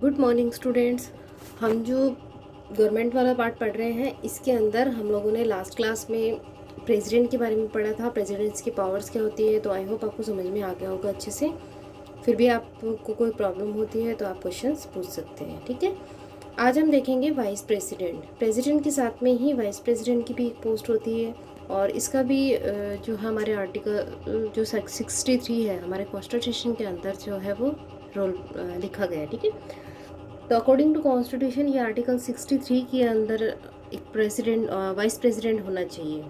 Good morning students. हम जो government वाला पार्ट पढ़ रहे हैं, इसके अंदर हम लोगों ने लास्ट क्लास में प्रेसिडेंट के बारे में पढ़ा था, प्रेसिडेंट्स की पावर्स क्या होती है। तो आई होप आपको समझ में आ गया होगा अच्छे से। फिर भी आपको कोई प्रॉब्लम होती है तो आप क्वेश्चंस पूछ सकते हैं, ठीक है। आज हम देखेंगे वाइस प्रेसिडेंट। प्रेसिडेंट के साथ में ही वाइस प्रेसिडेंट की भी एक पोस्ट होती है, और इसका भी जो हमारे आर्टिकल जो 63 है हमारे कॉन्स्टिट्यूशन के अंदर जो है वो रोल लिखा गया है, ठीक है। तो अकॉर्डिंग टू कॉन्स्टिट्यूशन ये आर्टिकल 63 के अंदर एक प्रेसिडेंट वाइस प्रेसिडेंट होना चाहिए।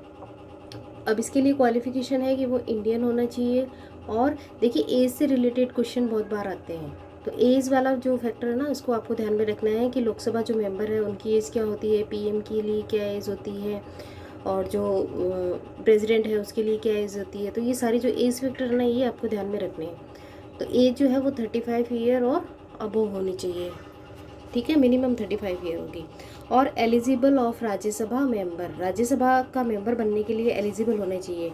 अब इसके लिए क्वालिफिकेशन है कि वो इंडियन होना चाहिए। और देखिए, एज से रिलेटेड क्वेश्चन बहुत बार आते हैं, तो एज वाला जो फैक्टर है ना, इसको आपको ध्यान में रखना है कि लोकसभा जो मेंबर है उनकी एज क्या होती है, पीएम के लिए क्या एज होती है, और जो प्रेसिडेंट है उसके लिए क्या एज होती है। तो ये सारी जो एज फैक्टर है ना, ये आपको ध्यान में रखने हैं। तो एज जो है वो 35 ईयर और अबोव होनी चाहिए, ठीक है। मिनिमम 35 ईयर होगी। और eligible of Rajya Sabha member, Rajya Sabha का मेंबर बनने के लिए एलिजिबल होने चाहिए।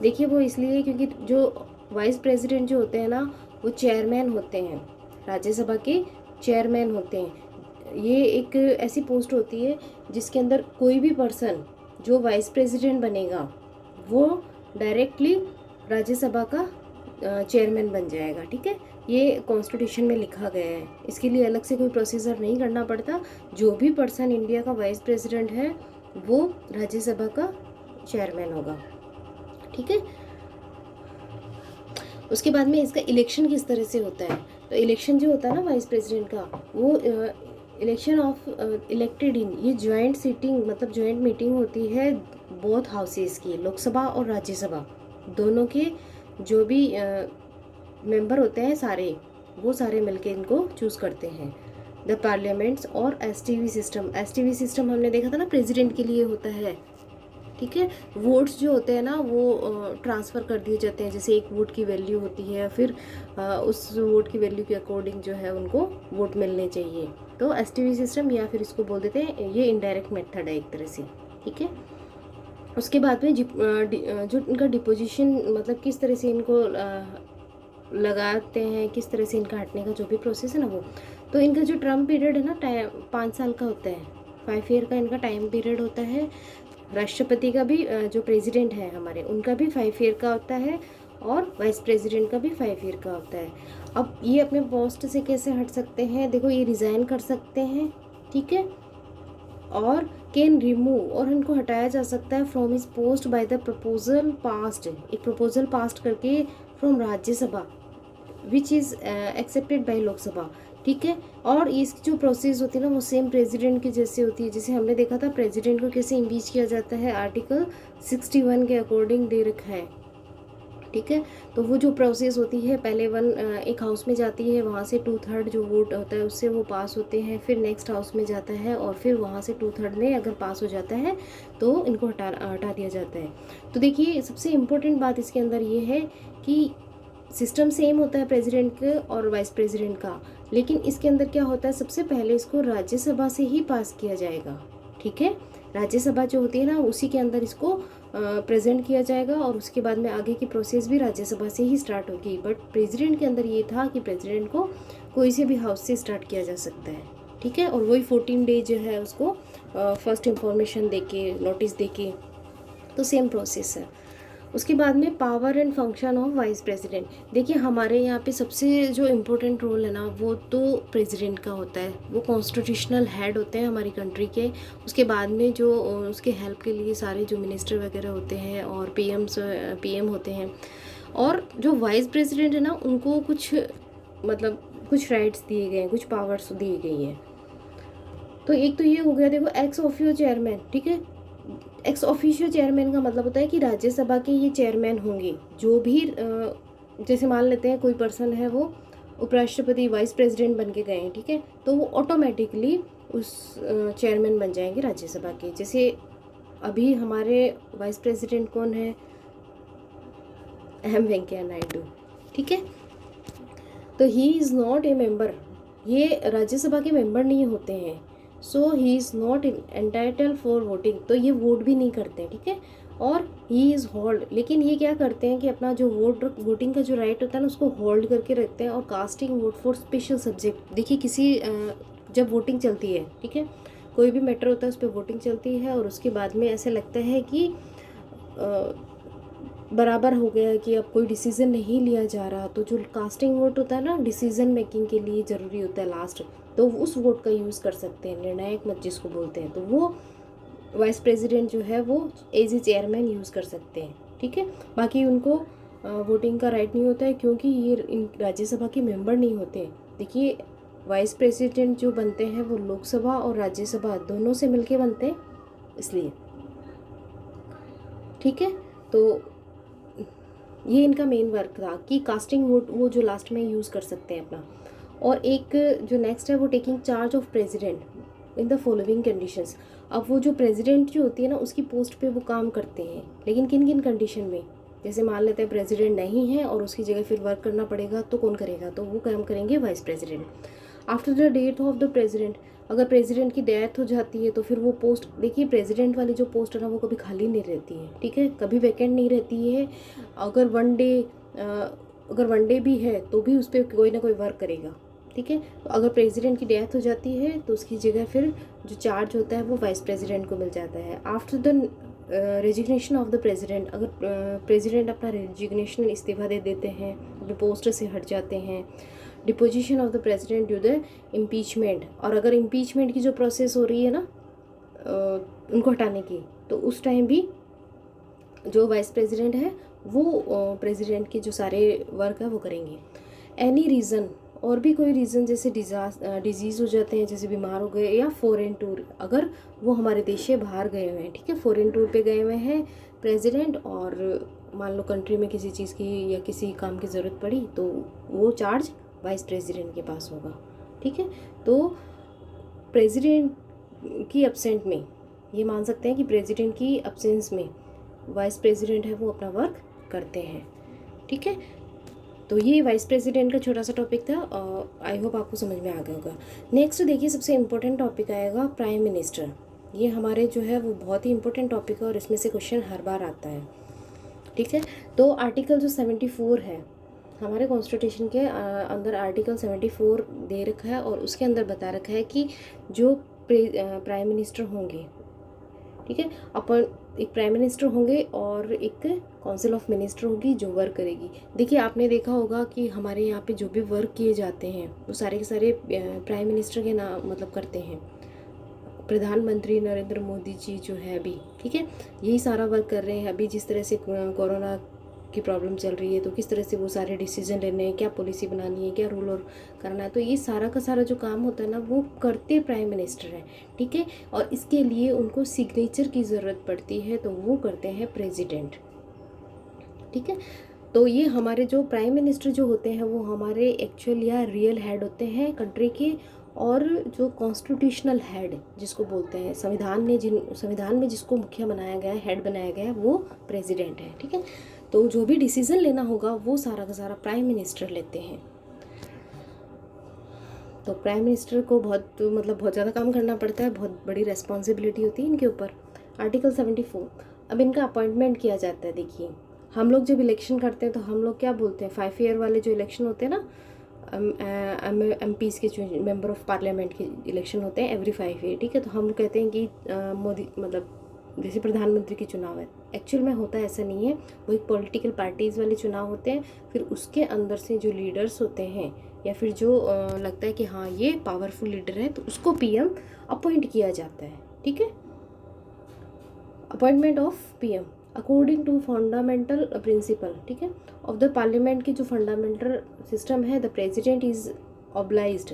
देखिए, वो इसलिए क्योंकि जो वाइस प्रेसिडेंट जो होते हैं ना, वो चेयरमैन होते हैं, राज्यसभा के चेयरमैन होते हैं। ये एक ऐसी पोस्ट होती है जिसके अंदर कोई भी पर्सन जो वाइस प्रेसिडेंट बनेगा वो डायरेक्टली राज्यसभा का चेयरमैन बन जाएगा, ठीक है। ये कॉन्स्टिट्यूशन में लिखा गया है, इसके लिए अलग से कोई प्रोसीजर नहीं करना पड़ता। जो भी पर्सन इंडिया का वाइस प्रेसिडेंट है वो राज्यसभा का चेयरमैन होगा, ठीक है। उसके बाद में इसका इलेक्शन किस तरह से होता है। तो इलेक्शन जो होता है ना वाइस प्रेसिडेंट का, वो इलेक्शन ऑफ इलेक्टेड इन, ये ज्वाइंट सीटिंग मतलब ज्वाइंट मीटिंग होती है बोथ हाउसेस की, लोकसभा और राज्यसभा दोनों के जो भी मेंबर होते हैं सारे, वो सारे मिलके इनको चूज़ करते हैं। द पार्लियामेंट्स और एसटीवी सिस्टम, एसटीवी सिस्टम हमने देखा था ना, प्रेसिडेंट के लिए होता है, ठीक है। वोट्स जो होते हैं ना वो ट्रांसफ़र कर दिए जाते हैं, जैसे एक वोट की वैल्यू होती है, फिर उस वोट की वैल्यू के अकॉर्डिंग जो है उनको वोट मिलने चाहिए। तो एसटीवी सिस्टम, या फिर इसको बोल देते हैं, ये इनडायरेक्ट मेथड है एक तरह से, ठीक है। उसके बाद में जो इनका डिपोजिशन मतलब किस तरह से इनको लगाते हैं, किस तरह से इनका हटने का जो भी प्रोसेस है ना वो, तो इनका जो टर्म पीरियड है ना, 5 साल का होता है, 5 ईयर का इनका टाइम पीरियड होता है। राष्ट्रपति का भी जो प्रेसिडेंट है हमारे, उनका भी 5 ईयर का होता है, और वाइस प्रेसिडेंट का भी 5 ईयर का होता है। अब ये अपने पोस्ट से कैसे हट सकते हैं, देखो ये रिज़ाइन कर सकते हैं, ठीक है, और कैन रिमूव, और इनको हटाया जा सकता है from his post by the proposal passed, एक प्रपोजल पास्ट करके from Rajya Sabha which is accepted by Lok Sabha, ठीक है। और इसकी जो प्रोसेस होती है ना, वो सेम प्रेसिडेंट की जैसे होती है। जैसे हमने देखा था प्रेसिडेंट को कैसे इम्पीच किया जाता है, आर्टिकल 61 के अकॉर्डिंग दे रखा है, ठीक है। तो वो जो प्रोसेस होती है, पहले एक हाउस में जाती है, वहाँ से 2/3 जो वोट होता है उससे वो पास होते हैं, फिर नेक्स्ट हाउस में जाता है, और फिर वहाँ से 2/3 में अगर पास हो जाता है तो इनको हटा दिया जाता है। तो देखिए, सबसे इम्पोर्टेंट बात इसके अंदर ये है कि सिस्टम सेम होता है प्रेसिडेंट के और वाइस प्रेसिडेंट का, लेकिन इसके अंदर क्या होता है, सबसे पहले इसको राज्यसभा से ही पास किया जाएगा, ठीक है। राज्यसभा जो होती है ना, उसी के अंदर इसको प्रेजेंट किया जाएगा, और उसके बाद में आगे की प्रोसेस भी राज्यसभा से ही स्टार्ट होगी। बट प्रेसिडेंट के अंदर ये था कि प्रेसिडेंट को कोई से भी हाउस से स्टार्ट किया जा सकता है, ठीक है। और वही 14 डे जो है उसको फर्स्ट इंफॉर्मेशन देके, नोटिस देके, तो सेम प्रोसेस है। उसके बाद में power and function of vice president, देखिए हमारे यहाँ पे सबसे जो इम्पोर्टेंट रोल है ना, वो तो प्रेसिडेंट का होता है। वो कॉन्स्टिट्यूशनल हेड होते हैं हमारी कंट्री के। उसके बाद में जो उसके हेल्प के लिए सारे जो मिनिस्टर वगैरह होते हैं और पीएम होते हैं। और जो वाइस प्रेसिडेंट है ना, उनको कुछ मतलब कुछ राइट्स दिए गए हैं, कुछ पावर्स दी गई हैं। तो एक तो ये हो गया, देखो एक्स ऑफियो चेयरमैन, ठीक है। एक्स ऑफिशियो चेयरमैन का मतलब होता है कि राज्यसभा के ये चेयरमैन होंगे, जो भी जैसे मान लेते हैं कोई पर्सन है वो उपराष्ट्रपति वाइस प्रेसिडेंट बन के गए हैं, ठीक है, तो वो ऑटोमेटिकली उस चेयरमैन बन जाएंगे राज्यसभा के। जैसे अभी हमारे वाइस प्रेसिडेंट कौन है, एम वेंकैया नायडू, ठीक है। तो he is not a member, ये राज्यसभा के मेंबर नहीं होते हैं, so he is not entitle for voting, तो ये वोट भी नहीं करते, ठीक है। और ही इज़ होल्ड, लेकिन ये क्या करते हैं कि अपना जो वोटिंग का जो राइट होता है ना उसको होल्ड करके रखते हैं। और casting vote for special subject, देखिए किसी जब वोटिंग चलती है, ठीक है, कोई भी मैटर होता है उस पर वोटिंग चलती है और उसके बाद में ऐसे लगता है कि बराबर हो गया है कि अब कोई डिसीज़न नहीं लिया जा रहा, तो जो कास्टिंग वोट होता है ना डिसीज़न मेकिंग के लिए ज़रूरी होता है लास्ट, तो उस वोट का यूज़ कर सकते हैं, निर्णायक मत जिसको बोलते हैं, तो वो वाइस प्रेसिडेंट जो है वो एज ए चेयरमैन यूज़ कर सकते हैं, ठीक है। बाकी उनको वोटिंग का राइट नहीं होता है क्योंकि ये इन राज्यसभा के मेंबर नहीं होते। देखिए वाइस प्रेसिडेंट जो बनते हैं वो लोकसभा और राज्यसभा दोनों से मिलके बनते हैं, इसलिए, ठीक है। तो ये इनका मेन वर्क था कि कास्टिंग वोट वो जो लास्ट में यूज़ कर सकते हैं अपना। और एक जो नेक्स्ट है वो taking charge of president in the following conditions. अब वो जो प्रेसिडेंट जो होती है ना उसकी पोस्ट पे वो काम करते हैं, लेकिन किन किन कंडीशन में, जैसे मान लेते हैं प्रेसिडेंट नहीं है और उसकी जगह फिर वर्क करना पड़ेगा, तो कौन करेगा, तो वो काम करेंगे vice president. After the death of the president, अगर प्रेसिडेंट की डेथ हो जाती है तो फिर वो पोस्ट, देखिए प्रेसिडेंट वाली जो पोस्ट है ना वो कभी खाली नहीं रहती है, ठीक है, कभी वैकेंट नहीं रहती है। अगर वन डे भी है तो भी उस पर कोई ना कोई वर्क करेगा, ठीक है। तो अगर प्रेसिडेंट की डेथ हो जाती है तो उसकी जगह फिर जो चार्ज होता है वो वाइस प्रेसिडेंट को मिल जाता है। After the resignation of the president, अगर प्रेसिडेंट अपना रेजिग्नेशन इस्तीफा दे देते हैं, अपने पोस्ट से हट जाते हैं, deposition of the president due the impeachment, और अगर इम्पीचमेंट की जो प्रोसेस हो रही है ना उनको हटाने की, तो उस टाइम भी जो वाइस प्रेसिडेंट है वो प्रेसिडेंट के जो सारे वर्क है वो करेंगे। एनी रीज़न, और भी कोई रीज़न, जैसे डिजीज़ हो जाते हैं, जैसे बीमार हो गए, या फॉरेन टूर, अगर वो हमारे देश से बाहर गए हुए हैं, ठीक है, फॉरेन टूर पे गए हुए हैं प्रेसिडेंट, और मान लो कंट्री में किसी चीज़ की या किसी काम की ज़रूरत पड़ी, तो वो चार्ज वाइस प्रेसिडेंट के पास होगा, ठीक है। तो प्रेसिडेंट की एब्सेंट में ये मान सकते हैं कि प्रेसिडेंट की एब्सेंस में वाइस प्रेसिडेंट है वो अपना वर्क करते हैं, ठीक है। तो ये वाइस प्रेसिडेंट का छोटा सा टॉपिक था, आई होप आपको समझ में आ गया होगा। नेक्स्ट देखिए सबसे इम्पोर्टेंट टॉपिक आएगा प्राइम मिनिस्टर। ये हमारे जो है वो बहुत ही इंपॉर्टेंट टॉपिक है और इसमें से क्वेश्चन हर बार आता है, ठीक है। तो आर्टिकल जो 74 है हमारे कॉन्स्टिट्यूशन के अंदर, आर्टिकल 74 दे रखा है और उसके अंदर बता रखा है कि जो प्राइम मिनिस्टर होंगे, ठीक है, अपन एक प्राइम मिनिस्टर होंगे और एक काउंसिल ऑफ मिनिस्टर होगी जो वर्क करेगी। देखिए आपने देखा होगा कि हमारे यहाँ पे जो भी वर्क किए जाते हैं वो सारे के सारे प्राइम मिनिस्टर के नाम मतलब करते हैं। प्रधानमंत्री नरेंद्र मोदी जी जो है अभी, ठीक है, यही सारा वर्क कर रहे हैं। अभी जिस तरह से कोरोना की प्रॉब्लम चल रही है तो किस तरह से वो सारे डिसीजन लेने हैं, क्या पॉलिसी बनानी है, क्या रूल और करना है, तो ये सारा का सारा जो काम होता है ना वो करते प्राइम मिनिस्टर हैं, ठीक है। और इसके लिए उनको सिग्नेचर की ज़रूरत पड़ती है तो वो करते हैं प्रेसिडेंट, ठीक है। तो ये हमारे जो प्राइम मिनिस्टर जो होते हैं वो हमारे एक्चुअल या रियल हेड होते हैं कंट्री के, और जो कॉन्स्टिट्यूशनल हेड जिसको बोलते हैं, संविधान में जिसको मुखिया बनाया गया है, हेड बनाया गया है, वो प्रेसिडेंट है, ठीक है। तो जो भी डिसीजन लेना होगा वो सारा का सारा प्राइम मिनिस्टर लेते हैं। तो प्राइम मिनिस्टर को बहुत ज़्यादा काम करना पड़ता है, बहुत बड़ी रेस्पॉन्सिबिलिटी होती है इनके ऊपर। आर्टिकल 74, अब इनका अपॉइंटमेंट किया जाता है। देखिए हम लोग जब इलेक्शन करते हैं तो हम लोग क्या बोलते हैं, 5 ईयर वाले जो इलेक्शन होते हैं ना, MPs के जो मेंबर ऑफ पार्लियामेंट के इलेक्शन होते हैं एवरी 5 ईयर, ठीक है। तो हम कहते हैं कि मोदी जैसे प्रधानमंत्री के चुनाव है, एक्चुअल में होता है ऐसा नहीं है, वो एक पॉलिटिकल पार्टीज़ वाले चुनाव होते हैं। फिर उसके अंदर से जो लीडर्स होते हैं या फिर जो लगता है कि हाँ ये पावरफुल लीडर है तो उसको PM अपॉइंट किया जाता है, ठीक है। Appointment of PM according to fundamental principle, ठीक है, ऑफ द पार्लियामेंट की जो फंडामेंटल सिस्टम है, द प्रेसिडेंट इज ऑब्लाइज्ड,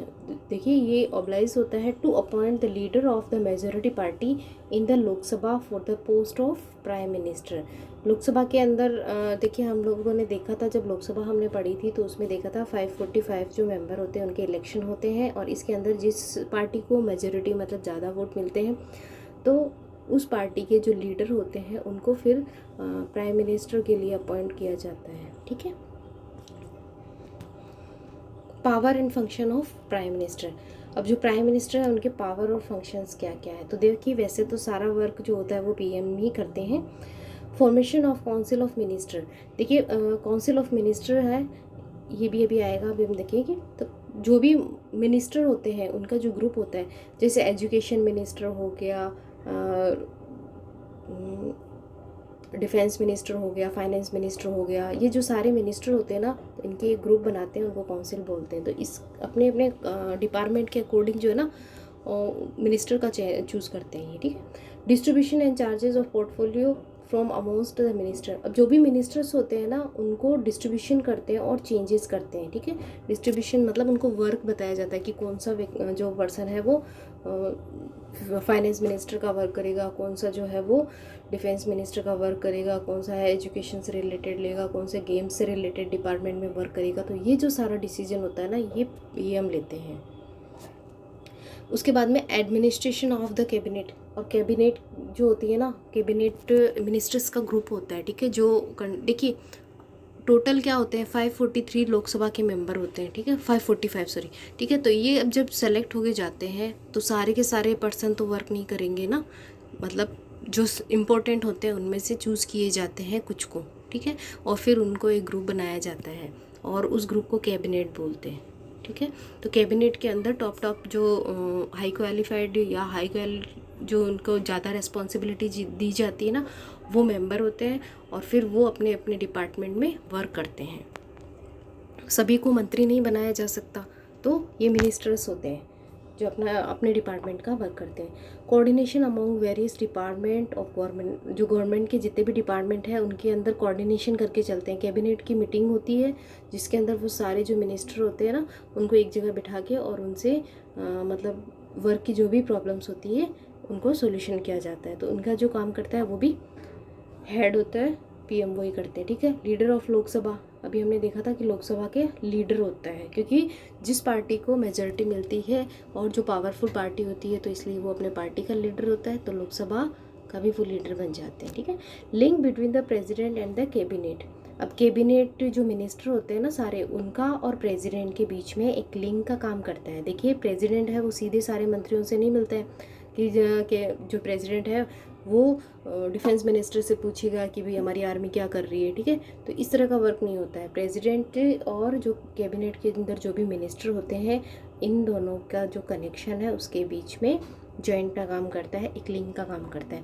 देखिए ये ऑब्लाइज होता है to appoint the leader of the majority party in the Lok Sabha for the post of prime minister. Lok Sabha के अंदर देखिए हम लोगों ने देखा था, जब लोकसभा हमने पढ़ी थी तो उसमें देखा था 545 जो मेंबर होते हैं उनके इलेक्शन होते हैं, और इसके अंदर जिस पार्टी को मेजॉरिटी मतलब ज़्यादा वोट मिलते हैं तो उस पार्टी के जो लीडर होते हैं उनको फिर प्राइम मिनिस्टर के लिए अपॉइंट किया जाता है, ठीक है। Power and function of prime minister, अब जो प्राइम मिनिस्टर है उनके पावर और फंक्शंस क्या क्या है, तो देखिए वैसे तो सारा वर्क जो होता है वो PM ही करते हैं, formation of council of minister, देखिए काउंसिल ऑफ मिनिस्टर है, ये भी अभी आएगा, अभी हम देखेंगे। तो जो भी मिनिस्टर होते हैं उनका जो ग्रुप होता है, जैसे एजुकेशन मिनिस्टर हो गया, डिफेंस मिनिस्टर हो गया, फाइनेंस मिनिस्टर हो गया, ये जो सारे मिनिस्टर होते हैं ना, तो इनके एक ग्रुप बनाते हैं, उनको काउंसिल बोलते हैं। तो इस अपने अपने डिपार्टमेंट के अकॉर्डिंग जो है ना मिनिस्टर का चूज़ करते हैं ये, ठीक है। Distribution and charges of portfolio from amongst the minister, अब जो भी मिनिस्टर्स होते हैं ना उनको डिस्ट्रीब्यूशन करते हैं और चेंजेस करते हैं, ठीक है। डिस्ट्रीब्यूशन मतलब उनको वर्क बताया जाता है कि कौन सा जो पर्सन है वो फाइनेंस मिनिस्टर का वर्क करेगा, कौन सा जो है वो डिफेंस मिनिस्टर का वर्क करेगा, कौन सा है एजुकेशन से रिलेटेड लेगा, कौन से गेम्स से रिलेटेड डिपार्टमेंट में वर्क करेगा। तो ये जो सारा डिसीजन होता है ना ये हम लेते हैं। उसके बाद में एडमिनिस्ट्रेशन ऑफ द कैबिनेट, और कैबिनेट जो होती है ना, कैबिनेट मिनिस्टर्स का ग्रुप होता है, ठीक है। जो देखिए टोटल क्या होते हैं 543 लोकसभा के मेंबर होते हैं, ठीक है, 545 सॉरी, ठीक है। तो ये अब जब सेलेक्ट होके जाते हैं तो सारे के सारे पर्सन तो वर्क नहीं करेंगे ना, मतलब जो इम्पोर्टेंट होते हैं उनमें से चूज़ किए जाते हैं कुछ को, ठीक है, और फिर उनको एक ग्रुप बनाया जाता है और उस ग्रुप को कैबिनेट बोलते हैं, ठीक है। तो कैबिनेट के अंदर टॉप जो हाई क्वालिफाइड या जो उनको ज़्यादा रिस्पॉन्सिबिलिटी दी जाती है ना, वो मेंबर होते हैं और फिर वो अपने अपने डिपार्टमेंट में वर्क करते हैं। सभी को मंत्री नहीं बनाया जा सकता, तो ये मिनिस्टर्स होते हैं जो अपने डिपार्टमेंट का वर्क करते हैं। Coordination among various department of government, जो गवर्नमेंट के जितने भी डिपार्टमेंट हैं उनके अंदर कोऑर्डिनेशन करके चलते हैं। कैबिनेट की मीटिंग होती है जिसके अंदर वो सारे जो मिनिस्टर होते हैं ना उनको एक जगह बिठा के और उनसे मतलब वर्क की जो भी प्रॉब्लम्स होती है उनको सोल्यूशन किया जाता है। तो उनका जो काम करता है वो भी हेड होता है, पीएम वही करते हैं, ठीक है। लीडर ऑफ लोकसभा, अभी हमने देखा था कि लोकसभा के लीडर होता है, क्योंकि जिस पार्टी को मेजॉरिटी मिलती है और जो पावरफुल पार्टी होती है तो इसलिए वो अपने पार्टी का लीडर होता है, तो लोकसभा का भी वो लीडर बन जाते हैं, ठीक है। Link between the president and the cabinet, अब कैबिनेट जो मिनिस्टर होते हैं ना सारे, उनका और प्रेसिडेंट के बीच में एक लिंक का काम करता है। देखिए प्रेसिडेंट है वो सीधे सारे मंत्रियों से नहीं मिलता है कि जो प्रेसिडेंट है वो डिफेंस मिनिस्टर से पूछेगा कि भाई हमारी आर्मी क्या कर रही है, ठीक है। तो इस तरह का वर्क नहीं होता है। प्रेसिडेंट और जो कैबिनेट के अंदर जो भी मिनिस्टर होते हैं इन दोनों का जो कनेक्शन है उसके बीच में जॉइंट का काम करता है, एक लिंक का काम करता है।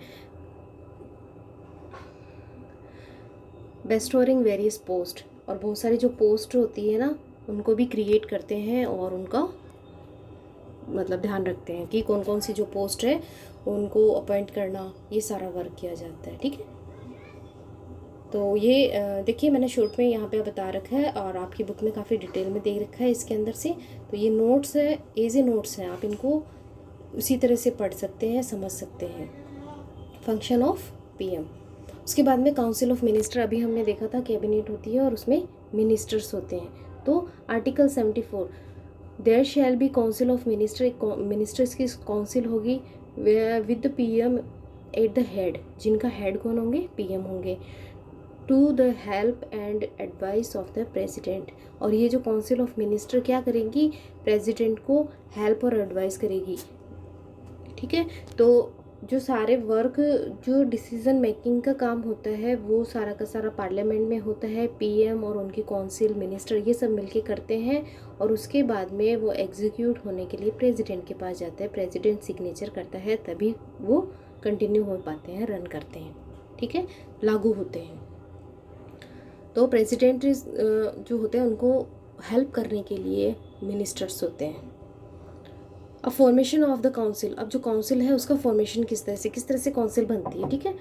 बेस्टोरिंग वेरियस पोस्ट, और बहुत सारी जो पोस्ट होती है ना उनको भी क्रिएट करते हैं और उनका मतलब ध्यान रखते हैं कि कौन कौन सी जो पोस्ट है उनको अपॉइंट करना, ये सारा वर्क किया जाता है, ठीक है। तो ये देखिए मैंने शॉर्ट में यहाँ पे बता रखा है और आपकी बुक में काफ़ी डिटेल में दे रखा है इसके अंदर से। तो ये नोट्स है, एज नोट्स हैं, आप इनको उसी तरह से पढ़ सकते हैं, समझ सकते हैं। फंक्शन ऑफ पीएम, उसके बाद में काउंसिल ऑफ मिनिस्टर, अभी हमने देखा था कैबिनेट होती है और उसमें मिनिस्टर्स होते हैं। तो article 74, there shall be council of minister, एक मिनिस्टर्स की काउंसिल होगी with the PM at the head, जिनका हेड कौन होंगे, पीएम होंगे, to the help and advice of the president. और ये जो काउंसिल ऑफ मिनिस्टर क्या करेंगी, प्रेसिडेंट को हेल्प और एडवाइस करेगी, ठीक है। तो जो सारे वर्क जो डिसीजन मेकिंग का काम होता है वो सारा का सारा पार्लियामेंट में होता है। पीएम और उनकी काउंसिल मिनिस्टर ये सब मिलके करते हैं और उसके बाद में वो एग्जीक्यूट होने के लिए प्रेसिडेंट के पास जाता है, प्रेसिडेंट सिग्नेचर करता है, तभी वो कंटिन्यू हो पाते हैं, रन करते हैं, ठीक है, लागू होते हैं। तो प्रेसिडेंट जो होते हैं उनको हेल्प करने के लिए मिनिस्टर्स होते हैं। अब फॉर्मेशन ऑफ द काउंसिल, अब जो काउंसिल है उसका फॉर्मेशन किस तरह से काउंसिल बनती है, ठीक है।